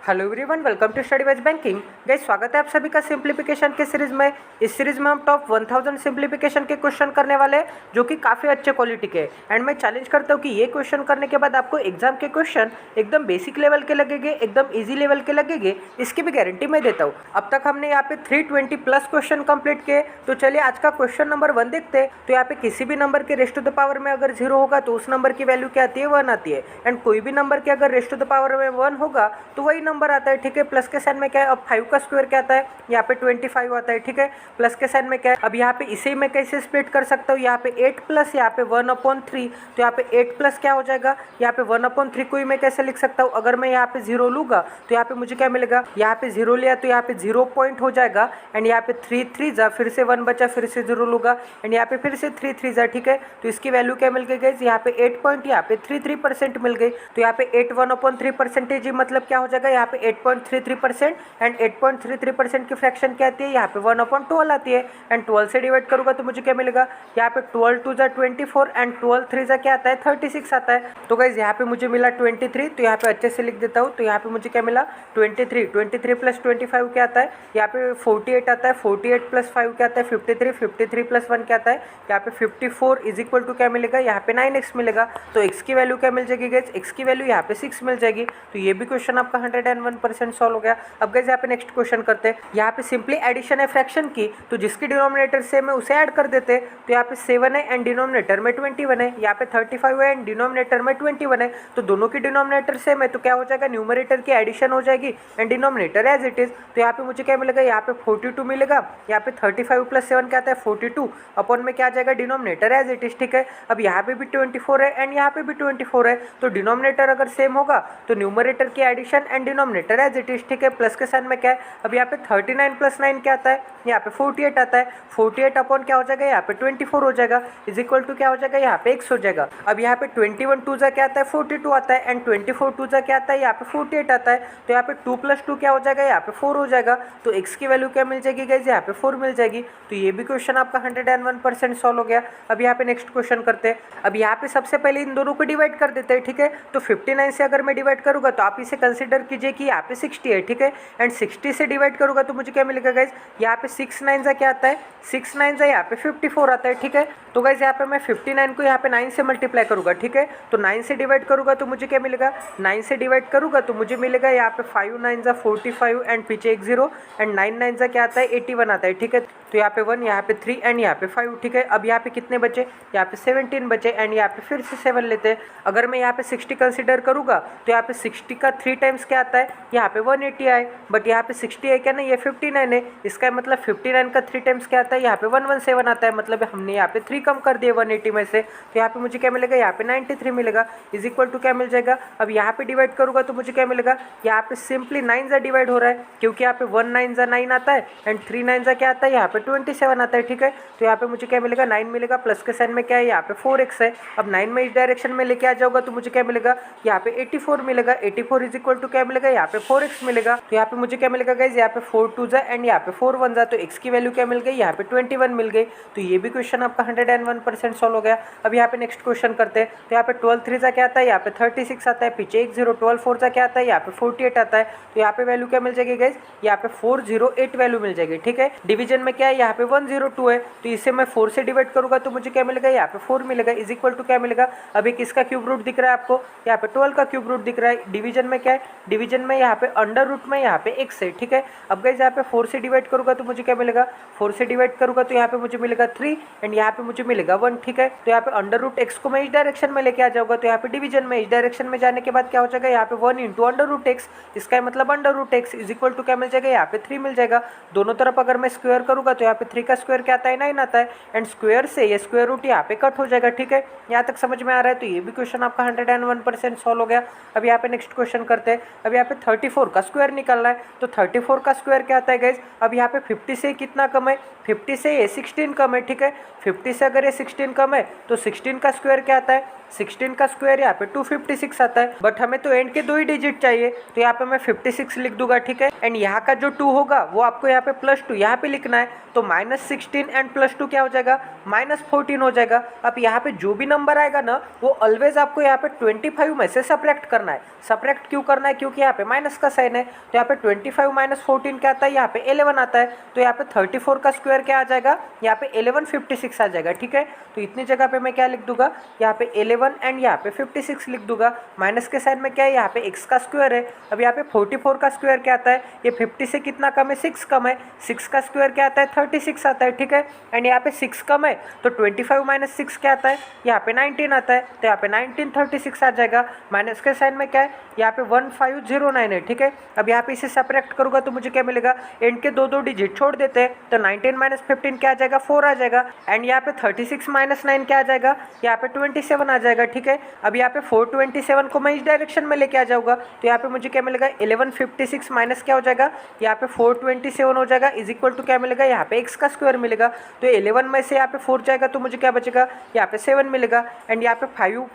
Hello everyone, welcome to study wise banking. Guys, स्वागत है आप सभी का सिंप्लीफिकेशन के सीरीज में। इस सीरीज में हम टॉप 1000 सिंप्लीफिकेशन के क्वेश्चन करने वाले हैं, जो कि काफ़ी अच्छे क्वालिटी के। एंड मैं चैलेंज करता हूँ कि ये क्वेश्चन करने के बाद आपको एग्जाम के क्वेश्चन एकदम बेसिक लेवल के लगेंगे, एकदम ईजी लेवल के लगेंगे, इसकी भी गारंटी मैं देता हूँ। अब तक हमने यहाँ पे 320 प्लस क्वेश्चन कंप्लीट किए। तो चलिए आज का क्वेश्चन नंबर 1 देखते हैं। तो यहाँ पे किसी भी नंबर के रेस्ट टू द पावर में अगर 0 होगा तो उस नंबर की वैल्यू क्या आती है, 1 आती है। एंड कोई भी नंबर के अगर रेस्ट टू द पावर में 1 होगा तो वही नंबर आता है, ठीक है। प्लस के साइन में क्या है, अब 5 का स्क्वायर क्या आता है, यहाँ पे 25 आता है, ठीक है। प्लस के साइन में क्या है, अब यहाँ पे इसे मैं कैसे स्प्लिट कर सकता हूँ, यहाँ पे 8 प्लस यहाँ पे 1/3। तो यहाँ पे 8 प्लस क्या हो जाएगा, यहाँ पे 1/3 को ही मैं कैसे लिख सकता हूँ। अगर मैं यहाँ पे 0 लूंगा तो यहाँ पे मुझे क्या मिलेगा, यहाँ पे 0 लिया तो यहाँ पे 0 पॉइंट हो जाएगा। एंड यहाँ पे 3 3 जा, फिर से 1 बचा, फिर से 0 लूंगा, एंड यहाँ पे फिर से 3 3 जा, ठीक है। तो इसकी वैल्यू क्या मिल गई गाइस, यहाँ पे 8 पॉइंट, यहाँ पे 33% मिल गई। तो यहाँ पे 8 1/3% मतलब क्या हो जाएगा, यहाँ पे 8.33%। एंड 8.33% की फ्रैक्शन क्या आती है, यहाँ पे 1/12 आती है। एंड 12 से डिवाइड करूंगा तो मुझे क्या मिलेगा, यहाँ पे 12 2 जा 24 एंड 12 3 जा क्या आता है, 36 आता है। तो गाइज यहाँ पे मुझे मिला 23। तो यहाँ पे अच्छे से लिख देता हूँ। तो यहाँ पे मुझे क्या मिला, 23 प्लस 25 क्या आता है, यहाँ पे 48 आता है। 48 प्लस 5 क्या आता है, 53 प्लस 1 क्या आता है, यहाँ पे 54 इज इक्वल टू क्या मिलेगा, यहाँ पे 9x मिलेगा। तो x की वैल्यू क्या मिल जाएगी गाइज, x की वैल्यू यहाँ पे 6 मिल जाएगी। तो ये भी क्वेश्चन आपका 101% सॉल्व हो गया। अब गाइज यहाँ पे नेक्स्ट क्वेश्चन करते हैं। यहाँ पे सिंपली एडिशन है फ्रैक्शन की, तो जिसकी डिनोमिनेटर सेम है उसे ऐड कर देते हैं। तो यहाँ पे 7 है एंड डिनोमिनेटर में 21 है, यहाँ पे 35 है एंड डिनोमिनेटर में 21 है। तो दोनों की डिनोमिनेटर सेम है, तो क्या हो जाएगा, न्यूमरेटर की एडिशन हो जाएगी and denominator as it is. तो यहाँ पे मुझे क्या मिलेगा, यहाँ पे 42 मिलेगा। यहाँ पे 35 प्लस 7 क्या आता है, 42 अपॉन में क्या आ जाएगा, डिनोमिनेटर एज इट इज, ठीक है। अब यहाँ पे भी 24 है एंड यहाँ पे भी 24 है। तो डिनोमिनेटर अगर सेम होगा तो न्यूमरेटर की addition and denominator as it is, ठीक है। प्लस के साइन में क्या है, अब यहाँ पे 39 प्लस 9 क्या आता है, यहाँ पे 48 आता है। 48 अपॉन क्या हो जाएगा, यहाँ पे 24 हो जाएगा, इज इक्वल टू क्या हो जाएगा, यहाँ पे x हो जाएगा। अब यहाँ पे 21 2 जा क्या आता है, 42 आता है एंड 24 2 जा क्या आता है, यहाँ पे 48 आता है। तो यहाँ पे 2 प्लस 2 क्या हो जाएगा, यहाँ पे 4 हो जाएगा। तो x की वैल्यू क्या मिल जाएगी गाइज, यहाँ पे 4 मिल जाएगी। तो ये भी क्वेश्चन आपका 101% सॉल्व हो गया। अब यहाँ पे नेक्स्ट क्वेश्चन करते हैं। अब यहाँ पे सबसे पहले इन दोनों को डिवाइड कर देते हैं, ठीक है। तो 59 से अगर मैं डिवाइड करूँगा तो आप इसे कंसिडर कीजिए कि यहाँ पे 60 है, ठीक है। एंड 60 से डिवाइड करूँगा तो मुझे क्या मिलेगा गाइज, यहाँ पे 6 9 जा क्या आता है, 6 9 जा यहाँ पे 54 आता है, ठीक है। तो गाइज यहाँ पे मैं 59 को यहाँ पे 9 से मल्टीप्लाई करूँगा, ठीक है। तो 9 से डिवाइड करूँगा तो मुझे क्या मिलेगा, 9 से डिवाइड करूँगा तो मुझे मिलेगा यहाँ पे 5 9 जा 45 एंड पीछे एक 0 एंड 9 9 जा क्या आता है, 81 आता है, ठीक है। तो यहाँ पे 1, यहाँ पे 3 एंड यहाँ पे 5, ठीक है। अब यहाँ पे कितने बचे, यहाँ पे 17 बचे एंड यहाँ पे फिर से 7 लेते हैं। अगर मैं यहाँ पे 60 कंसिडर करूँगा तो यहाँ पे 60 का 3 टाइम्स क्या आता है, यहाँ पे 180 आए। बट यहाँ पे 60 है क्या, नहीं, ये 59 है। इसका मतलब 59 का 3 टाइम्स क्या आता है, यहाँ पे 117 आता है। मतलब हमने यहाँ पे 3 कम कर दिए 180 में से। तो यहाँ पे मुझे क्या मिलेगा, यहाँ पे 93 मिलेगा, इज इक्वल टू क्या मिल जाएगा। अब यहाँ पे डिवाइड करूँगा तो मुझे क्या मिलेगा, यहाँ पे सिंपली 9 जा डिवाइड हो रहा है, क्योंकि यहाँ पे 1 9 जा 9 आता है एंड 3 9 जा क्या आता है, यहाँ पे 27 आता है, ठीक है। तो यहाँ पे मुझे क्या मिलेगा, 9 मिलेगा। प्लस के साइन में क्या है, यहाँ पे 4x है। अब 9 में इस डायरेक्शन में लेके आ जाऊंगा तो मुझे क्या मिलेगा, यहाँ पे 84 मिलेगा। 84 इज इक्वल टू क्या मिलेगा, यहाँ पे 4x मिलेगा। तो यहाँ पे मुझे क्या मिलेगा गाइज, यहाँ पे 4 2 जा एंड यहाँ पे 4 1 जा, तो x की वैल्यू क्या मिल गई, यहाँ पे 21 मिल गई। तो ये भी क्वेश्चन आपका 101% सॉल्व हो गया। अब यहाँ पे नेक्स्ट क्वेश्चन करते हैं। तो यहाँ पे 12 3 जा क्या आता है, यहाँ पे 36 आता है, पीछे एक 0। 12 4 जा क्या आता है, यहाँ पे 48 आता है। तो यहाँ पे वैल्यू क्या मिल जाएगी गाइज, यहाँ पे 408 वैल्यू मिल जाएगी, ठीक है। डिवीजन में क्या है, यहाँ पे 102 है। तो इसे मैं 4 से डिवाइड करूंगा तो मुझे क्या मिलेगा, यहाँ पे 4 मिलेगा, इज इक्वल टू क्या मिलेगा। अभी किसका क्यूब रूट दिख रहा है आपको, यहाँ पे 12 का क्यूब रूट दिख रहा है। डिवीजन में क्या है, डिवीजन में यहाँ पे अंडर रूट में यहाँ पे x है, ठीक है। अब गाइस यहाँ पे 4 से डिवाइड करूंगा तो मुझे क्या मिलेगा, 4 से डिवाइड करूंगा तो यहाँ पे मुझे मिलेगा 3 एंड यहाँ पे मुझे मिलेगा 1, ठीक है। तो यहाँ पे अंडर रूट x को मैं इस डायरेक्शन में लेके आ जाऊंगा तो यहाँ पे डिवीजन में इस डायरेक्शन में जाने के बाद क्या हो जाएगा, यहाँ पे 1 इंटू अंडर रूट एक्स। इसका मतलब under root x is equal to क्या मिल जाएगा, यहाँ पे 3 मिल जाएगा। दोनों तरफ अगर मैं स्क्वायर करूंगा तो यहाँ पे 3 का स्क्वायर क्या आता है, 9 आता है। एंड स्क्वायर से ये स्क्वायर रूट यहाँ पे कट हो जाएगा, ठीक है। यहाँ तक समझ में आ रहा है। तो ये भी क्वेश्चन आपका 101% सॉल्व हो गया। अब यहाँ पे नेक्स्ट क्वेश्चन करते हैं। अब यहाँ पे 34 का स्क्वायर निकालना है। तो 34 का स्क्वायर क्या आता है गाइज, अब यहाँ पे 50 से कितना कम है, 50 से ये 16 कम है, ठीक है। 50 से अगर ये 16 कम है तो 16 का स्क्वायर क्या आता है, 16 का स्क्वायर यहाँ पे 256 आता है, बट हमें तो एंड के 2 ही डिजिट चाहिए, तो यहाँ पे मैं 56 लिख दूंगा, ठीक है। एंड यहाँ का जो 2 होगा वो आपको यहाँ पे +2 यहाँ पे लिखना है, तो -16 एंड +2 क्या हो जाएगा, -14 हो जाएगा। अब यहाँ पे जो भी नंबर आएगा ना वो ऑलवेज आपको यहाँ पे 25 में से सब्ट्रैक्ट करना है। सब्ट्रैक्ट क्यों करना है, क्योंकि यहाँ पे माइनस का साइन है, तो यहाँ पे 25 - 14 क्या आता है, यहाँ पे 11 आता है, तो यहाँ पे 34 का स्क्वायर क्या आ जाएगा, यहाँ पे 1156 आ जाएगा, ठीक है। तो इतनी जगह पे मैं क्या लिख दूंगा, यहाँ पे 11 एंड यहाँ पे 56 लिख दूंगा। माइनस के साइन में क्या है, यहाँ पे x का स्क्वायर है। अब यहाँ पे 44 का स्क्वायर क्या आता है, ये 50 से कितना कम है, 6 कम है, 6 का स्क्वायर क्या आता है, 36 आता है, ठीक है। एंड यहाँ पे 6 कम है, तो 25 - 6 क्या आता है, यहाँ पे 19 आता है, तो यहाँ पे 1936 आ जाएगा। माइनस के साइन में क्या है, यहाँ पे 1509 है, ठीक है। अब यहाँ पे इसे सब्ट्रैक्ट करूँगा तो मुझे क्या मिलेगा, एंड के 2 डिजिट छोड़ देते हैं, तो 19 - 15 क्या आ जाएगा, 4 आ जाएगा। एंड यहाँ पे 36 - 9 क्या आ जाएगा, यहाँ पे 27 आ जाएगा, ठीक है। अब यहाँ पे 427 को मैं इस डायरेक्शन में लेके आ जाऊँगा, तो यहाँ पे मुझे क्या मिलेगा, 1156 माइनस क्या हो जाएगा, यहाँ पे 427 हो जाएगा, इज इक्वल टू क्या मिलेगा, यहाँ पे x का स्क्वायर मिलेगा। तो 11 में से यहाँ पे 4 जाएगा तो मुझे क्या बचेगा, यहाँ पे 7 मिलेगा। एंड यहाँ पे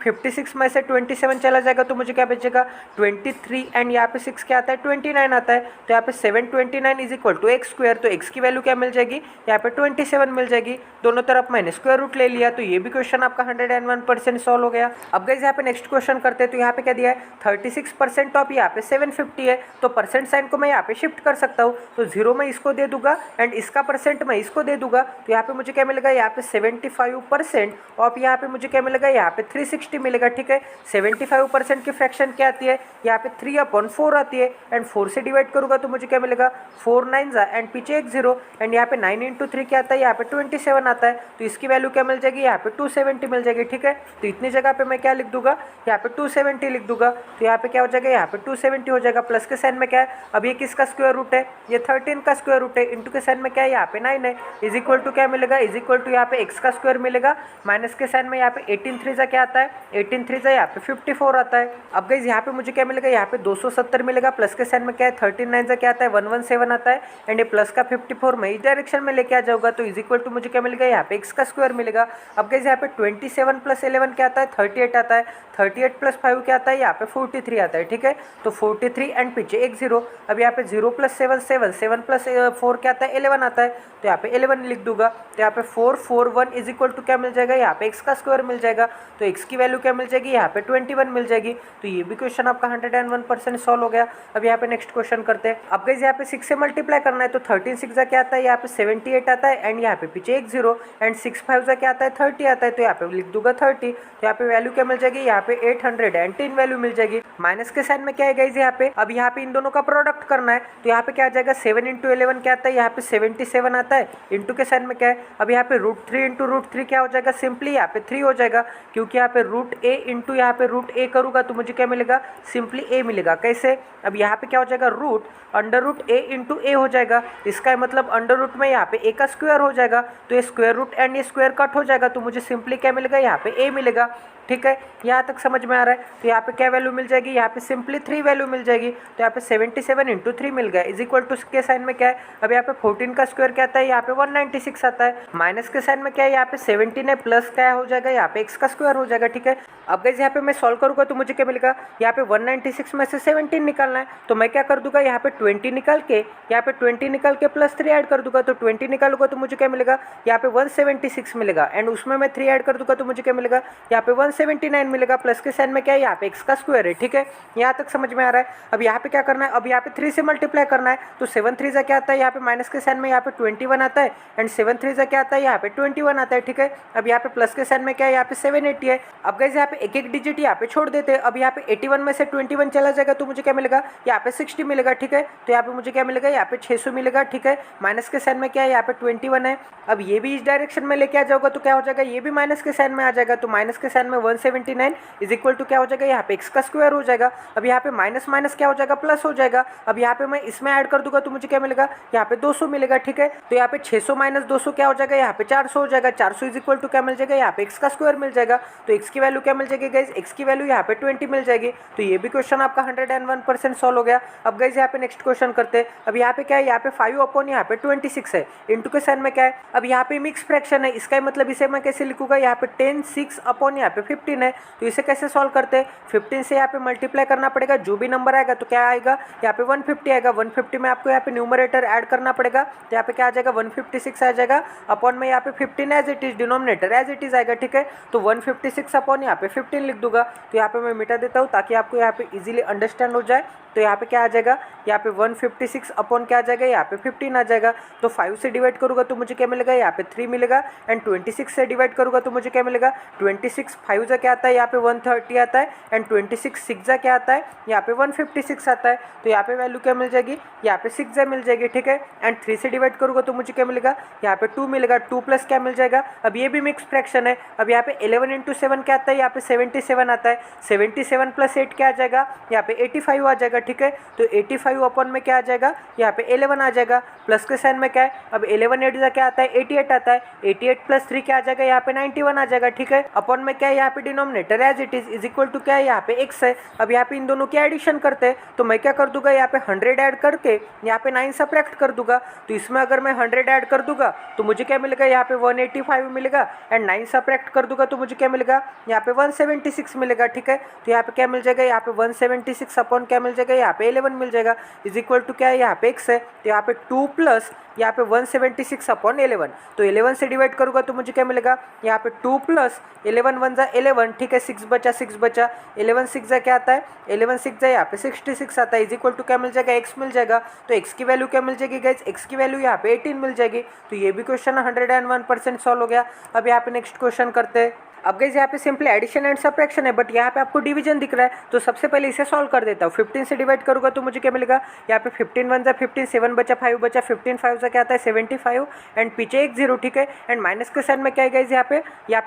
56 में से 27 चला जाएगा तो मुझे क्या बचेगा, 23। एंड यहाँ पे 6 क्या आता है, 29 आता है, तो यहाँ पे 729 is equal to x square. तो x की वैल्यू क्या मिल जाएगी, यहाँ पे 27 मिल जाएगी। दोनों तरफ मैंने स्क्वायर रूट ले लिया, तो ये भी क्वेश्चन आपका 101% सॉल्व हो गया। अब गाइस यहाँ पे नेक्स्ट क्वेश्चन करते हैं, तो यहाँ पे क्या दिया है, 36% ऑफ यहाँ पे 750 है, तो परसेंट साइन को मैं यहाँ पे शिफ्ट कर सकता हूँ, तो 0 में इसको दे दूंगा एंड इसका परसेंट मैं इसको दे दूंगा, तो यहाँ पे मुझे क्या मिलेगा, यहाँ पे 75% ऑफ यहाँ पे मुझे क्या मिलेगा, यहाँ पे 360 मिलेगा, ठीक है। 75% की फ्रैक्शन क्या आती है, यहाँ पे 3/4 आती है, एंड 4 से डिवाइड करूंगा तो मुझे क्या मिलेगा, 4 9 एंड पीछे एक 0, एंड यहाँ पे 9 × 3 क्या आता है, यहाँ पे 27 आता है, तो इसकी वैल्यू क्या मिल जाएगी, यहाँ पे 270 मिल जाएगी, ठीक है। तो इतनी जगह पे मैं क्या लिख दूंगा, यहाँ पे 270 लिख दूंगा, तो यहाँ पे क्या हो जाएगा, यहाँ पे 270 हो जाएगा। प्लस के साइन में क्या है, अब ये किसका स्क्वायर रूट है, ये 13 का स्क्वायर रूट है, इंटू के साइन में क्या है, यहाँ पे 9 है, इज इक्वल टू क्या मिलेगा, इज इक्वल टू यहाँ पे x का स्क्वायर मिलेगा। माइनस के साइन में यहाँ पे 18 3 क्या आता है, 18 3 यहाँ पे 54 आता है। अब गाइस यहाँ पे मुझे क्या मिलेगा, यहाँ पे 270 मिलेगा। प्लस के साइन में क्या है, 13 9 क्या आता है, 117 आता है, एंड ये प्लस का 54 मैं इस डायरेक्शन में लेके आ जाऊंगा, तो इज इक्वल टू मुझे क्या मिलेगा, यहाँ पे x का स्क्वायर मिलेगा। अब गाइस यहाँ पे 27 + 11 क्या आता है, 38 आता है, 38 + 5 क्या आता है, यहाँ पे 43 आता है, ठीक है। तो 43 एंड पीछे एक 0, अब यहाँ पे 0 + 7 7 7 + 4 क्या आता है, 11 आता है, तो यहाँ पे 11 लिख दूंगा, तो यहाँ पे 441 इज इक्वल टू क्या मिल जाएगा, यहाँ पे x का स्क्वायर मिल जाएगा, तो x की वैल्यू क्या मिल जाएगी, यहाँ पे 21 मिल जाएगी। तो ये भी क्वेश्चन आपका 101% सॉल्व हो गया। अब यहाँ पे नेक्स्ट क्वेश्चन करते हैं। अब गाइस यहाँ पे 6 से मल्टीप्लाई करना है, तो 13 6 क्या आता है, यहाँ पे 78 आता है, एंड यहाँ पे पीछे एक 0, एंड 6 5 क्या आता है, 30 आता है, तो यहाँ पे लिख दूंगा 30, तो यहाँ पे वैल्यू क्या मिल जाएगी, यहाँ पे 810 वैल्यू मिल जाएगी। माइनस के साइन में क्या है गाइस यहाँ पे, अब यहाँ पे इन दोनों का प्रोडक्ट करना है, तो यहाँ पे क्या आ जाएगा, 7 × 11 क्या आता है, यहाँ पे 77 आता है, इंटू के साइन में क्या है, अब यहाँ पे √3 × √3 क्या हो जाएगा, सिंपली यहाँ पे 3 हो जाएगा, क्योंकि यहाँ पे √a इंटू यहाँ पे √a करूँगा तो मुझे क्या मिलेगा, सिंपली a मिलेगा। कैसे, अब यहाँ पे क्या हो जाएगा, √√a × a हो जाएगा, इसका मतलब अंडर रूट में यहाँ पे a का स्क्वायर हो जाएगा, तो ये स्क्वायर रूट एंड ये स्क्वायर कट हो जाएगा, तो मुझे सिंपली क्या मिलेगा, यहाँ पे a मिलेगा, ठीक है। यहाँ तक समझ में आ रहा है। तो यहाँ पे क्या वैल्यू मिल जाएगी, यहाँ पे सिंपली 3 वैल्यू मिल जाएगी, तो यहाँ पे 77 × 3 मिल गया, इज इक्वल टू के साइन में क्या है, अब यहाँ पे 14 का स्क्वायर क्या आता है, यहाँ पे 196 आता है। माइनस के साइन में क्या है, यहाँ पे 17 है, प्लस क्या हो जाएगा, यहाँ पे x का स्क्वायर हो जाएगा, ठीक है। अब गाइस यहाँ पे मैं सॉल्व करूँगा तो मुझे क्या मिलेगा, यहाँ पे 196 में से 17 निकालना है, तो मैं क्या कर दूंगा, यहाँ पे 20 निकाल के, यहाँ पे 20 निकाल के प्लस 3 ऐड कर दूंगा, तो 20 निकालूंगा तो मुझे क्या मिलेगा, यहाँ पे 176 मिलेगा, एंड उसमें मैं 3 ऐड कर दूंगा तो मुझे क्या मिलेगा, यहाँ पे 179 मिलेगा। प्लस के साइन में क्या है, यहाँ पे x का स्क्वायर है, ठीक है। यहाँ तक समझ में आ रहा है। अब यहाँ पे क्या करना है, अब यहाँ पे 3 से मल्टीप्लाई करना है, तो 7 3 क्या आता है, यहाँ पे माइनस के साइन में यहाँ पे 21 आता है, एंड 7 3 क्या आता है, यहाँ पे 21 आता है, ठीक है। अब यहाँ पे प्लस के साइन में क्या है, यहाँ पे 780 है। अब गाइस यहाँ पे एक एक डिजिट यहाँ पे छोड़ देते हैं। अब यहाँ पे 81 में से 21 चला जाएगा तो मुझे क्या मिलेगा, यहाँ पे 60 मिलेगा, ठीक है। तो यहाँ पे मुझे क्या मिलेगा, यहाँ पे 600 मिलेगा, ठीक है। माइनस के साइन में क्या है, यहाँ पे 21 है। अब ये भी इस डायरेक्शन में लेके आ जाओगा तो क्या हो जाएगा, ये भी माइनस के साइन में आ जाएगा, तो माइनस के साइन में 179 इज इक्वल टू क्या हो जाएगा, यहाँ पे x का स्क्वायर हो जाएगा। अब यहाँ पे माइनस माइनस क्या हो जाएगा, प्लस हो जाएगा। अब यहाँ पे मैं इसमें ऐड कर दूंगा तो मुझे क्या मिलेगा, यहाँ पे 200 मिलेगा, ठीक है। तो यहाँ पे 600 - 200 क्या हो जाएगा, यहाँ पे 400 हो जाएगा। 400 इज इक्वल टू क्या मिल जाएगा, यहाँ पे x का स्क्वायर मिल जाएगा। तो x की वैल्यू क्या मिल जाएगी गाइज, x की वैल्यू यहाँ पे 20 मिल जाएगी। तो ये भी क्वेश्चन आपका 101% सॉल्व हो गया। अब गाइज यहाँ पे नेक्स्ट क्वेश्चन करते हैं। अब यहाँ पे क्या है, यहाँ पे 5 यहाँ पे 26 है, इंटू के साइन में क्या है, अब यहाँ पे मिक्स फ्रैक्शन है, इसका मतलब इसे मैं कैसे लिखूंगा, यहाँ पे 10 6 यहाँ पे 15 है। तो इसे कैसे सॉल्व करते हैं, 15 से यहाँ पे मल्टीप्लाई करना पड़ेगा, जो भी नंबर आएगा तो क्या आएगा, यहाँ पे 150 आएगा। 150 में आपको यहाँ पे न्यूमरेटर ऐड करना पड़ेगा, तो यहाँ पे क्या आ जाएगा 156 आ जाएगा, अपॉन में यहाँ पे 15 as it is, denominator as it is आएगा। ठीक है, तो 156 अपॉन यहाँ पे 15 लिख दूंगा। तो यहाँ पे मैं मिटा देता हूँ ताकि आपको यहाँ पे इजीली अंडरस्टैंड हो जाए। तो यहाँ पे क्या आ जाएगा, यहाँ पे 156 अपॉन क्या आ जाएगा, यहाँ पे 15 आ जाएगा। तो 5 से डिवाइड करूँगा तो मुझे क्या मिलेगा, यहाँ पे 3 मिलेगा। एंड 26 से डिवाइड करूँगा तो मुझे क्या मिलेगा, 26 5 जा क्या आता है, यहाँ पे 130 आता है। एंड 26 6 जा क्या आता है, यहाँ पे 156 आता है। तो यहाँ पे वैल्यू क्या मिल जाएगी, यहाँ पे 6 जा मिल जाएगी। ठीक है, एंड 3 से डिवाइड करूँगा तो मुझे क्या मिलेगा, यहाँ पे 2 मिलेगा। 2 प्लस क्या मिल जाएगा, अब ये भी मिक्स फ्रैक्शन है। अब यहाँ पे 11 इंटू 7 क्या आता है, यहाँ पे 77 आता है। 77 प्लस 8 क्या आ जाएगा, यहाँ पे 85 आ जाएगा। ठीक है, तो 85 अपॉन में क्या आ जाएगा, यहाँ पे 11 आ जाएगा। प्लस के साइन में क्या है, अब 11 8 जा क्या आता है, 88 आता है। 88 प्लस 3 क्या आ जाएगा, यहाँ पे 91 आ जाएगा। ठीक है, अपॉन में क्या है, यहाँ पे denominator as it is equal to क्या है, यहाँ पे x है। अब यहाँ पे इन दोनों की एडिशन करते हैं, तो मैं क्या कर दूंगा, यहाँ पे 100 ऐड करके यहाँ पे 9 सब्ट्रैक्ट कर दूंगा। तो इसमें अगर मैं 100 ऐड कर दूंगा तो मुझे क्या मिलेगा, यहाँ पे 185 मिलेगा। एंड 9 सब्ट्रैक्ट कर दूंगा तो मुझे क्या मिलेगा, यहाँ पे 176 मिलेगा। ठीक है, तो यहाँ पे क्या मिल जाएगा, यहाँ पे 176 अपॉन क्या मिल जाएगा, यहाँ पे 11 मिल जाएगा इज इक्वल टू क्या है, यहाँ पे x है। तो यहाँ पे 2 प्लस यहाँ पे 176 अपॉन 11, तो 11 से डिवाइड करूँगा तो मुझे क्या मिलेगा, यहाँ पे 2 प्लस 11 1 जा 11। ठीक है, 6 बचा 6 बचा, 11 6 जा क्या आता है, 11 6 जा यहाँ पे 66 आता है इज इक्वल टू क्या मिल जाएगा, x मिल जाएगा। तो x की वैल्यू क्या मिल जाएगी गाइस, x की वैल्यू यहाँ पे 18 मिल जाएगी। तो ये भी क्वेश्चन 101% सॉल्व हो गया। अब यहाँ पे नेक्स्ट क्वेश्चन करते हैं। अब गाइस यहाँ पे सिंपली एडिशन एंड सब्ट्रैक्शन है, बट यहाँ पे आपको डिवीजन दिख रहा है, तो सबसे पहले इसे सॉल्व कर देता हूँ। 15 से डिवाइड करूँगा तो मुझे क्या मिलेगा, यहाँ पे 15 1 जा 15, 7 बचा 5 बचा, 15 5 जा क्या आता है 75। एंड पीछे एक 0। ठीक है, एंड माइनस के साइड में क्या है गाइस, यहाँ पे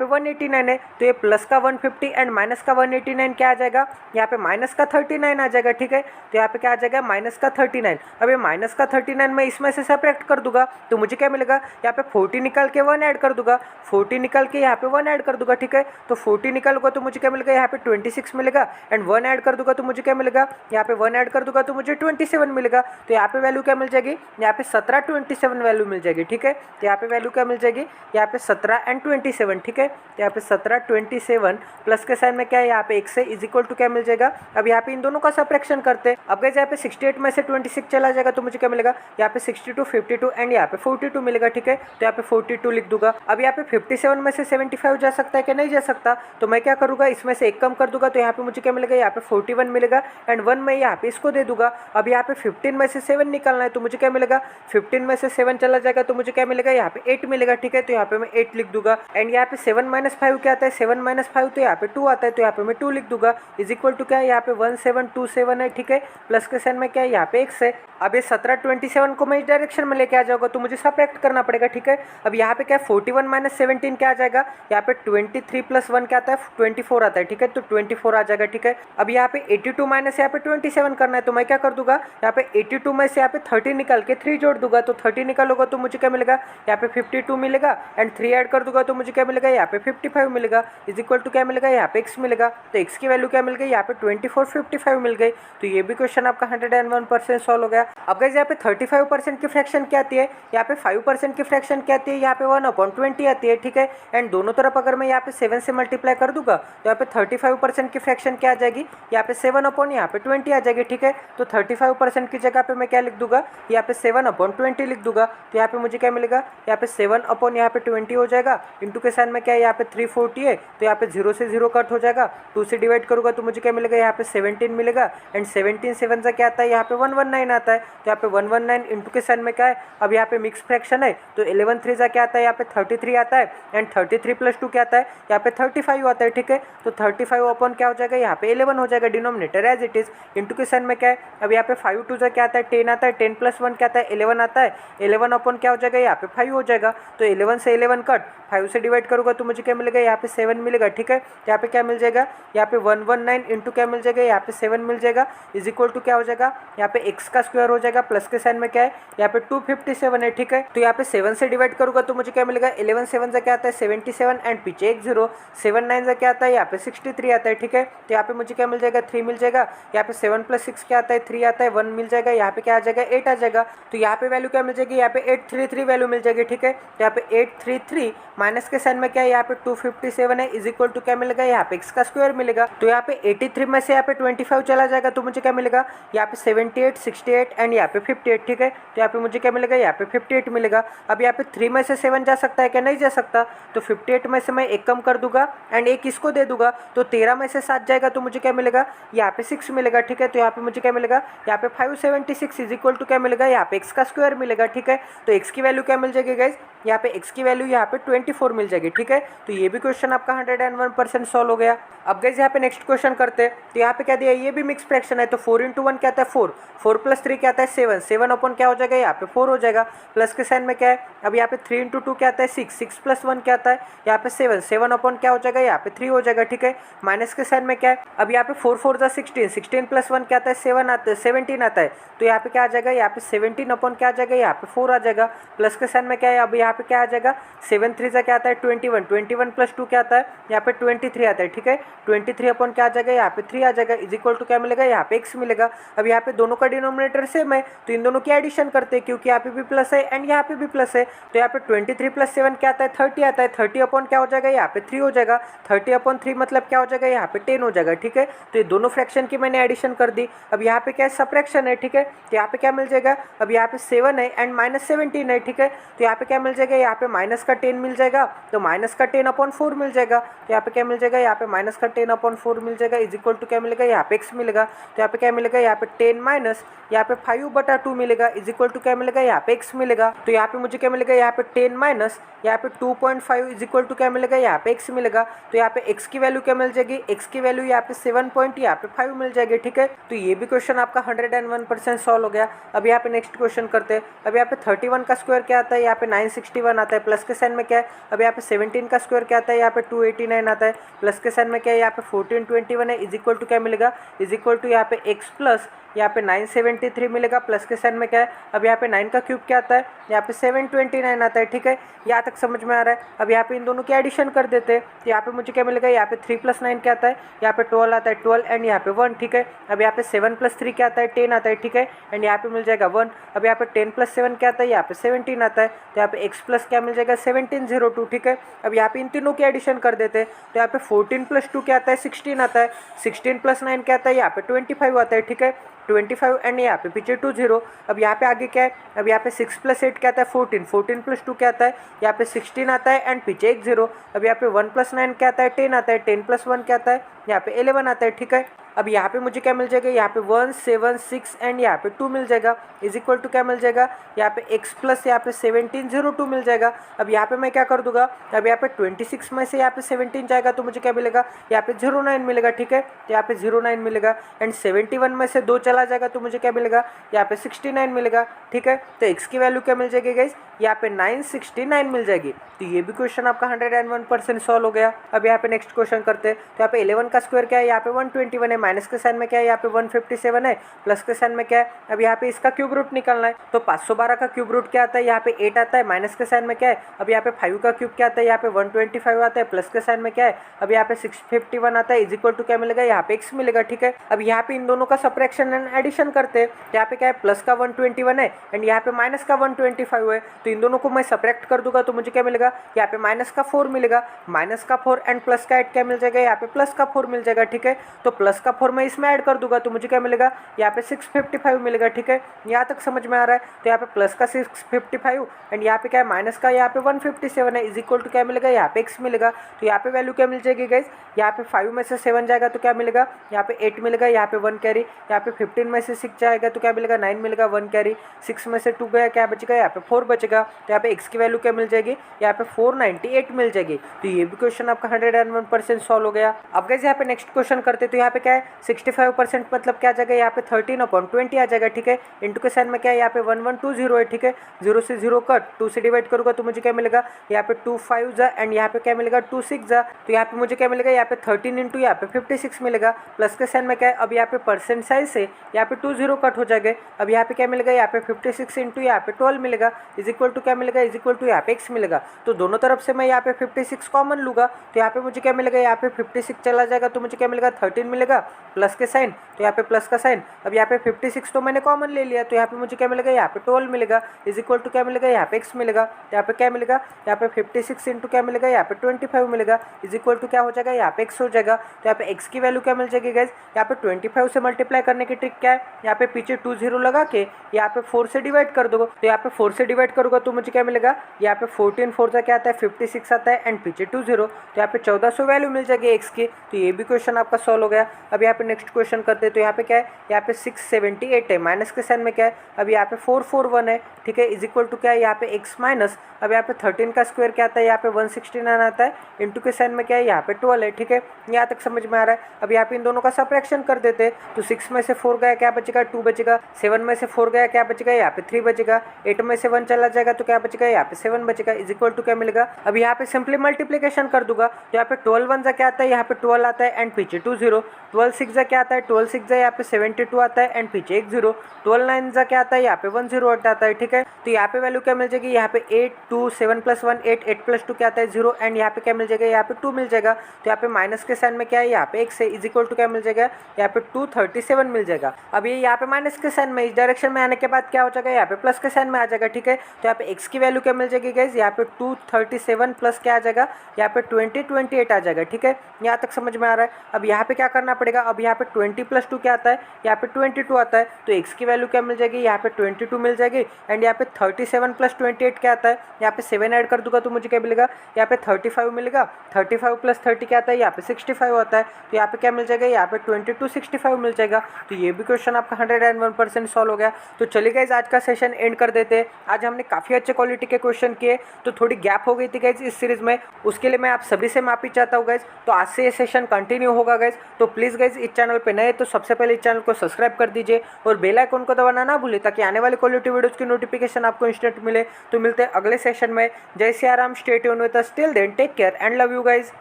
189 है। तो ये प्लस का 150 एंड माइनस का 189 क्या आ जाएगा, यहाँ पे माइनस का 39 आ जाएगा। ठीक है, तो यहाँ पे क्या आ जाएगा, माइनस का 39। अब ये माइनस का 39 मैं इसमें से सब्ट्रैक्ट कर दूंगा तो मुझे क्या मिलेगा, यहाँ पे 40 निकाल के 1 ऐड कर दूंगा, 40 निकाल के यहाँ पे 1 ऐड कर दूंगा। ठीक है, तो 40 निकालूंगा तो मुझे क्या मिलेगा, यहाँ पे 26 मिलेगा। एंड 1 ऐड कर दूंगा तो मुझे क्या मिलेगा, यहाँ पे 1 ऐड कर दूंगा तो मुझे 27 मिलेगा। तो यहाँ पे वैल्यू क्या मिल जाएगी, यहाँ पे 17 27 वैल्यू मिल जाएगी। ठीक है, तो यहाँ पे वैल्यू क्या मिल जाएगी, यहाँ पे 17 एंड 27। ठीक है, तो यहाँ पे 17 27 प्लस के साइन में क्या है, यहाँ पे x है इज इक्वल टू क्या मिल जाएगा। अब यहाँ पे इन दोनों का सब्ट्रैक्शन करते हैं। अब गाइस यहाँ पे 68 में से 26 चला जाएगा तो मुझे क्या मिलेगा, यहाँ पे 62 52 एंड यहाँ पे 42 मिलेगा। ठीक है, तो यहाँ पे 42 लिख दूंगा। अब यहाँ पे 57 में से 75 जा सकता है कि नहीं जा सकता, तो मैं क्या करूँगा, इसमें से एक कम कर दूंगा तो यहाँ पे मुझे क्या मिलेगा, यहाँ पे 41 मिलेगा। एंड 1 मैं यहाँ पे इसको दे दूंगा। अब यहाँ पे 15 में से 7 निकालना है तो मुझे क्या मिलेगा, 15 में से 7 चला जाएगा तो मुझे क्या मिलेगा, यहाँ पे 8 मिलेगा। ठीक है, तो यहाँ पे मैं 8 लिख दूंगा। एंड यहाँ पे 7 - 5 क्या आता है, 7 - 5 तो यहाँ पे 2 आता है, तो यहाँ पे मैं 2 लिख दूंगा इज इक्वल टू क्या है, यहाँ पे 1727 है। ठीक है, प्लस के साइन में क्या है, यहाँ पे x है। अब ये 17 27 को मैं इस डायरेक्शन में लेके आ जाऊंगा तो मुझे सब्ट्रैक्ट करना पड़ेगा। ठीक है, अब यहाँ पे क्या है, 41 - 17 क्या आ जाएगा, यहाँ पे 23 + 1 क्या आता है, 24 आता है। ठीक है, तो 24 आ जाएगा। ठीक है, अब यहाँ पे 82 माइनस यहाँ पे 27 करना है तो मैं क्या कर दूंगा, यहाँ पे 82 में से यहाँ पे 30 निकाल के 3 जोड़ दूंगा। तो 30 निकालूंगा तो मुझे क्या मिलेगा, यहाँ पे 52 मिलेगा। एंड 3 ऐड कर दूंगा तो मुझे क्या मिलेगा, यहाँ पे 55 मिलेगा इज इक्वल टू क्या मिलेगा, यहाँ पे x मिलेगा। तो x की वैल्यू क्या मिल गई, यहाँ पे 24 55 मिल गई। तो ये भी क्वेश्चन आपका 101% सॉल्व हो गया। अब गाइस यहाँ पे 35% की फ्रैक्शन क्या आती है, यहाँ पे 5% की फ्रैक्शन क्या आती है, यहाँ पे 1/20 आती है। ठीक है, एंड दोनों तरफ अगर मैं यहाँ पे 7 से मल्टीप्लाई कर दूंगा तो यहाँ पे 35% की फ्रैक्शन क्या आ जाएगी, यहाँ पे 7/20 यहाँ पे 20 आ जाएगी। ठीक है, तो 35% की जगह पे मैं क्या लिख दूंगा, यहाँ पे 7/20 लिख दूंगा। तो यहाँ पे मुझे क्या मिलेगा, यहाँ पे 7 यहाँ पे 20 हो जाएगा। इंटू के साइन में क्या है, यहाँ पे 340 है तो यहाँ पे 0 से 0 कट हो जाएगा। 2 से डिवाइड करूँगा तो मुझे क्या मिलेगा, यहाँ पे 17 मिलेगा। एंड 17 7 से क्या आता है, यहाँ पे 119 आता है। तो यहाँ पे 119 इंटू के साइन में क्या है, अब यहाँ पे मिक्स फ्रैक्शन है तो 11 3 से क्या आता है, यहाँ पे 33 आता है। एंड 33 + 2 क्या आता है, यहाँ पे 35 आता है। ठीक है, तो 35 अपॉन क्या हो जाएगा, यहाँ पे 11 हो जाएगा, denominator as it is. Into के साइन में क्या है, अब यहाँ पे 5 2 क्या आता है, 10 आता है। 10 + 1 क्या आता है, 11 आता है। 11 अपॉन क्या हो जाएगा, यहाँ पे 5 हो जाएगा। तो 11 से 11 कट, 5 से डिवाइड करूँगा तो मुझे क्या मिलेगा, यहाँ पे 7 मिलेगा। ठीक है, यहाँ पे क्या मिल जाएगा, यहाँ पे 119 इंटू क्या मिल जाएगा, यहाँ पे 7 मिल जाएगा इज इक्वल टू क्या हो जाएगा, यहाँ पे x का स्क्वायर हो जाएगा, प्लस के साइन में क्या है यहाँ पे 257 है, ठीक है। तो यहाँ पे 7 से डिवाइड करूंगा तो मुझे क्या मिलेगा, 11 7 से क्या आता है 77 एंड पीछे एक 0, 7 9 से क्या आता है यहाँ पे 63 आता है, ठीक है। तो यहाँ पे मुझे क्या मिल जाएगा 3 मिल जाएगा, यहाँ पे 7 + 6 क्या आता है 3 आता है, 1 मिल जाएगा, यहाँ पे क्या आ जाएगा 8 आ जाएगा। तो यहाँ पे वैल्यू क्या मिल जाएगी, यहाँ पे 833 वैल्यू मिल जाएगी, ठीक है। तो यहाँ पे 833 माइनस के साइन में क्या है यहाँ पे 257 है, इज इक्वल टू क्या मिलेगा यहाँ पे x का स्क्वायर मिलेगा। तो यहाँ पे 83 में से यहाँ पे 25 चला जाएगा तो मुझे क्या मिलेगा यहाँ पे 78 68 एंड यहाँ पे 58, ठीक है। तो यहाँ पे मुझे क्या मिलेगा यहाँ पे 58 मिलेगा। अब यहाँ पे 3 में से 7 जा सकता है क्या, नहीं जा सकता, तो 58 में से मैं एक कम कर दूंगा एंड एक इसको दे दूंगा, तो 13 में से 7 जाएगा तो मुझे क्या मिलेगा यहाँ पे 6 मिलेगा, ठीक है। तो यहाँ पे मुझे क्या मिलेगा यहाँ पे 576 इज इक्वल टू क्या मिलेगा यहाँ पे x का स्क्वायर मिलेगा, ठीक है। तो x की वैल्यू क्या मिल जाएगी गाइज, यहाँ पे x की वैल्यू यहाँ पे 24 मिल जाएगी, ठीक है। तो ये भी क्वेश्चन आपका 101% सॉल्व हो गया। अब गाइज यहाँ पे नेक्स्ट क्वेश्चन करते हैं। तो यहाँ पे क्या दिया, ये भी मिक्स फ्रैक्शन है, तो 4 × 1 क्या आता है 4, 4 + 3 क्या आता है 7, 7 अपन क्या हो जाएगा यहाँ पे 4 हो जाएगा, प्लस के साइन में क्या है, अब यहाँ पे 3 × 2 क्या आता है 6, 6 + 1 क्या आता है यहाँ पे 7, 7 अपन क्या हो जाएगा यहाँ पे 3 हो जाएगा, ठीक है। माइनस के साइन में क्या है, अब यहाँ पे 4 4 = 16, 16 + 1 क्या आता है 7 आता है 17 आता है, तो यहाँ पे क्या आ जाएगा यहाँ पे 17 अपन क्या आ जाएगा यहाँ पे 4 आ जाएगा, प्लस के साइन में क्या है, अब यहाँ पे क्या आ जाएगा 7 3 क्या आता है 21, 21 + 2 क्या आता है यहाँ पे 23 आता है, ठीक है। 23 अपन क्या आ जाएगा यहाँ पे 3 आ जाएगा, इज इक्वल टू क्या मिलेगा यहाँ पे x मिलेगा। अब यहाँ पे दोनों का डिनोमिनेटर सेम है तो इन दोनों की एडिशन करते हैं, क्योंकि यहाँ पे भी प्लस है एंड यहाँ पे भी प्लस है, तो यहाँ पे 23 + 7 क्या आता है 30 आता है, 30 अपन क्या हो जाएगा यहाँ पे 3 हो जाएगा, 30/3 मतलब क्या हो जाएगा यहाँ पे 10 हो जाएगा, ठीक है। तो ये दोनों फ्रैक्शन की मैंने एडिशन कर दी। अब यहाँ पे क्या है सब्ट्रैक्शन है, ठीक है। तो यहाँ पे क्या मिल जाएगा, अब यहाँ पे 7 है एंड -17 है, ठीक है। तो यहाँ पे क्या मिल जाएगा, यहाँ पे माइनस का 10 मिल जाएगा, तो माइनस का 10/4 मिल जाएगा। तो यहाँ पे क्या मिल जाएगा, यहाँ पे माइनस का 10/4 मिल जाएगा, इज इक्वल टू क्या मिलेगा यहाँ पे x मिलेगा। तो यहाँ पे क्या मिलेगा, यहाँ पे 10 माइनस यहाँ पे 5/2 मिलेगा, इज इक्वल टू क्या मिलेगा यहाँ पे x मिलेगा। तो यहाँ पे मुझे क्या मिलेगा, यहाँ पे 10 माइनस यहाँ पे 2.5 इज इक्वल टू क्या मिलेगा यहाँ पे x मिलेगा। तो यहाँ पे x की वैल्यू क्या मिल जाएगी, x की वैल्यू यहाँ पे 7.5 मिल जाएगी, ठीक है। तो ये भी क्वेश्चन आपका 101% सॉल्व हो गया। अब यहाँ पे नेक्स्ट क्वेश्चन करते हैं। अब यहाँ पे 31 का स्क्वायर क्या आता है, यहाँ पे 961 आता है, प्लस के साइन में क्या है, अब यहाँ पे 17 का स्क्वायर क्या आता है, यहाँ पे 289 आता है, प्लस के साइन में क्या है, यहाँ पे 1421 है, इज इक्वल टू क्या मिलेगा, इज इक्वल टू यहाँ पे x प्लस यहाँ पे 973 मिलेगा, प्लस के साइन में क्या है, अब यहाँ पे 9 का क्यूब क्या आता है, यहाँ पे 729 आता है, ठीक है। यहाँ तक समझ में आ रहा है। अब यहाँ पे इन दोनों की एडिशन कर देते हैं, तो यहाँ पे मुझे क्या मिलेगा, यहाँ पे 3 + 9 क्या आता है, यहाँ पे 12 आता है 12 एंड यहाँ पे 1, ठीक है। अब यहाँ पे 7 + 3 क्या आता है 10 आता है, ठीक है, एंड यहाँ पे मिल जाएगा 1। अब यहाँ पे 10 + 7 क्या आता है, यहाँ पे 17 आता है, तो यहाँ पे x प्लस क्या मिल जाएगा 1702, ठीक है। अब यहाँ पे इन तीनों की एडिशन कर देते हैं, तो यहाँ पे 14 + 2 क्या आता है 16 आता है, 16 + 9 क्या आता है, यहाँ पे 25 आता है, ठीक है, 25 एंड यहाँ पे पीछे 20। अब यहाँ पे आगे क्या है, अब यहाँ पे 6 + 8 क्या आता है 14, 14 + 2 क्या आता है, यहाँ पे 16 आता है एंड पीछे एक 0। अब यहाँ पे 1 + 9 क्या आता है 10 आता है, 10 + 1 क्या आता है, यहाँ पे 11 आता है, ठीक है। अब यहाँ पे मुझे क्या मिल जाएगा, यहाँ पे 1 7 6 एंड यहाँ पे 2 मिल जाएगा, इज इक्वल टू क्या मिल जाएगा, यहाँ पे x प्लस यहाँ पे 1702 मिल जाएगा। अब यहाँ पे मैं क्या कर दूंगा, अब यहाँ पे 26 में से यहाँ पे 17 जाएगा तो मुझे क्या मिलेगा, यहाँ पे 09 मिलेगा, ठीक है। तो यहाँ पे 09 मिलेगा एंड 71 में से 2 चला जाएगा तो मुझे क्या मिलेगा, यहाँ पे 69 मिलेगा, ठीक है। तो x की वैल्यू क्या मिल जाएगी गाइस, यहाँ पे 969 मिल जाएगी। तो ये भी क्वेश्चन आपका 101% सॉल्व हो गया। अब यहाँ पे नेक्स्ट क्वेश्चन करते हैं। तो यहाँ पे 11 का स्क्वायर क्या है, यहाँ पे 121 है, माइनस के साइन में क्या है, यहाँ पे 157 है, प्लस के साइन में क्या है, अब यहाँ पे इसका क्यूब रूट निकालना है। तो 512 का क्यूब रूट क्या आता है, यहाँ पे 8 आता है, माइनस के साइन में क्या है, अब यहाँ पे 5 का क्यूब क्या आता है, यहाँ पे 125 आता है, प्लस के साइन में क्या है, अब यहाँ पे 651 आता है, इज इक्वल टू क्या मिलेगा, यहाँ पे x मिलेगा, ठीक है। अब यहाँ पे इन दोनों का सब्ट्रैक्शन एंड एडिशन करते हैं। यहाँ पे क्या है, प्लस का 121 है एंड यहाँ पे माइनस का 125 है, तो इन दोनों को मैं सब्ट्रैक्ट कर दूंगा तो मुझे क्या मिलेगा, यहाँ पे माइनस का 4 मिलेगा, माइनस का 4 एंड प्लस का 8 क्या मिल जाएगा, यहाँ पे प्लस का 4 मिल जाएगा, ठीक है। तो प्लस का 4 मैं इसमें ऐड कर दूंगा तो मुझे क्या मिलेगा, यहाँ पे 655 मिलेगा, ठीक है। यहाँ तक समझ में आ रहा है। तो यहाँ पे प्लस का 655 एंड यहाँ पे क्या है, माइनस का यहाँ पे 157 है, इज इक्वल टू क्या मिलेगा, यहाँ पे x मिलेगा। तो यहाँ पे वैल्यू क्या मिल जाएगी गाइस, यहाँ पे 5 में से 7 जाएगा तो क्या मिलेगा, यहाँ पे 8 मिलेगा, यहाँ पे 1 कैरी, यहाँ पे 15 में से 6 जाएगा तो क्या मिलेगा 9 मिलेगा, 1 कैरी, 6 में से 2 गया क्या बचेगा, यहाँ पे 4 बचेगा। मिलेगा, तो यहाँ पे एक्स की वैल्यू क्या मिल जाएगी, यहाँ पे 498 मिल जाएगी। तो ये भी क्वेश्चन आपका 101% सॉल्व हो गया। अब गाइस यहाँ पे नेक्स्ट क्वेश्चन करते, तो यहाँ पे क्या है 65% मतलब क्या आ जाएगा, यहाँ पे 13/20 आ जाएगा, ठीक है। इंटू के साइन में क्या है, यहाँ पे 1120 है, ठीक है। 0 से 0 कट, 2 से डिवाइड करूंगा तो मुझे क्या मिलेगा, यहाँ पे 2 5 जा एंड यहाँ पे क्या मिलेगा 2 6 जा, तो यहाँ पे मुझे क्या मिलेगा, यहाँ पे 13 इंटू यहाँ पे 56 मिलेगा। प्लस के साइन में क्या है, अब यहाँ पे परसेंट साइज से यहाँ पे 2 0 कट हो जाएगा। अब यहाँ पे क्या मिलेगा, यहाँ पे 56 इंटू यहाँ पे 12 मिलेगा, इज इक्वल टू क्या मिलेगा, इज इक्वल टू यहाँ पे x मिलेगा। तो दोनों तरफ से मैं यहाँ पे 56 कॉमन लूंगा, तो यहाँ पे मुझे क्या मिलेगा, यहाँ पे 56 चला जाएगा तो मुझे क्या मिलेगा 13 मिलेगा, प्लस के साइन, तो यहाँ पे प्लस का साइन। अब यहाँ पे 56 तो मैंने कॉमन ले लिया, तो यहाँ पे मुझे क्या मिलेगा, यहाँ पे 12 मिलेगा, इज इक्वल टू क्या मिलेगा, यहाँ पे x मिलेगा। यहाँ पे क्या मिलेगा, यहाँ पे 56 इंटू क्या मिलेगा, यहाँ पे 25 मिलेगा, इज इक्वल टू क्या हो जाएगा, यहाँ पे x हो जाएगा। तो यहाँ पे x की वैल्यू क्या मिल जाएगी गाइज, यहाँ पे 25 से मल्टीप्लाई करने की ट्रिक क्या है, यहाँ पे पीछे 2 0 लगा के यहाँ पे 4 से डिवाइड कर दोगे, तो यहाँ पे 4 से डिवाइड करूंगा तो मुझे क्या मिलेगा, यहाँ पे 14 4 क्या आता है 56 आता है एंड पीछे 2 0, तो यहाँ पे 1400 वैल्यू मिल जाएगी x की। तो ये भी क्वेश्चन आपका सॉल्व हो गया। अब यहाँ पे नेक्स्ट क्वेश्चन करते हैं, तो यहाँ पे क्या है, यहाँ पे 678 है, माइनस के साइन में क्या है, अब यहाँ पे 441 है, ठीक है, इज इक्वल टू क्या है, यहाँ पे x माइनस, अब यहाँ पे 13 का स्क्वायर क्या आता है, यहाँ पे 169 आता है, इंटू के साइन में क्या है, यहाँ पे 12 है, ठीक है, यहाँ तक समझ में आ रहा है। अब यहाँ पे इन दोनों का सब्ट्रैक्शन कर देते हैं, तो 6 में से 4 गया क्या बचेगा, 2 बचेगा, 7 में से 4 गया क्या बचेगा, यहाँ पे 3 बचेगा, 8 में से 1 चला जाएगा तो क्या बचेगा, यहाँ पे 7 बचेगा, इज इक्वल टू क्या मिलेगा। अब यहाँ पे सिंपली मल्टीप्लिकेशन कर दूंगा, तो यहाँ पे 12 1 जा क्या आता है, यहाँ पे 12 आता है एंड पीछे 2 0, 12 6 जा क्या आता है, 12 6 जा यहाँ पे 72 आता है एंड पीछे 1 0, 12 9 जा क्या आता है, यहाँ पे 1 0 आता है, ठीक है। तो यहाँ पे वैल्यू क्या मिल जाएगी, यहाँ पे 8 2 7 + 1 8 8 + 2 क्या आता है 0 एंड यहाँ पे क्या मिल जाएगा, यहाँ पे 2 मिल जाएगा। तो यहाँ पे माइनस के साइन में क्या है, यहाँ पे x है, इज इक्वल टू क्या मिल जाएगा, यहाँ पे 237 मिल जाएगा। अब ये यहाँ पे माइनस के साइन में इस डायरेक्शन में आने के बाद क्या हो जाएगा, यहाँ पे प्लस के साइन में आ जाएगा, ठीक है। तो यहाँ पे x की वैल्यू क्या मिल जाएगी गाइज, यहाँ पे 237 प्लस क्या आ जाएगा, यहाँ पे 28 आ जाएगा, ठीक है। यहाँ तक समझ में आ रहा है। अब यहाँ पे क्या करना पड़ेगा, अब यहाँ पे 20 + 2 क्या आता है, यहाँ पे 22 आता है, तो x की वैल्यू क्या मिल जाएगी, यहाँ पे 22 मिल जाएगी एंड यहाँ पे 37 + 28 क्या आता है, यहाँ पे 7 ऐड कर दूंगा तो मुझे क्या मिलेगा, यहाँ पे 35 मिलेगा, 35 + 30 क्या आता है, यहाँ पे 65 आता है, तो यहाँ पे क्या मिल जाएगा, यहाँ पे 2265 मिल जाएगा। तो ये भी क्वेश्चन आपका 101% सॉल्व हो गया। तो चलिए गाइज आज का सेशन एंड कर देते हैं। आज हमने काफ़ी अच्छे क्वालिटी के क्वेश्चन किए, तो थोड़ी गैप हो गई थी गाइज इस सीरीज में, उसके लिए मैं आप सभी से माफी चाहता हूँ गाइज। तो आज से ये सेशन कंटिन्यू होगा गाइज। तो प्लीज़ गाइज इस चैनल पे नए तो सबसे पहले इस चैनल को सब्सक्राइब कर दीजिए और बेल आइकन को दबाना ना भूलिए, ताकि आने वाली क्वालिटी वीडियोज़ की नोटिफिकेशन आपको इंस्टेंट मिले। तो मिलते हैं अगले सेशन में। जय Siya Ram, stay tuned with us, till then take care and love you guys.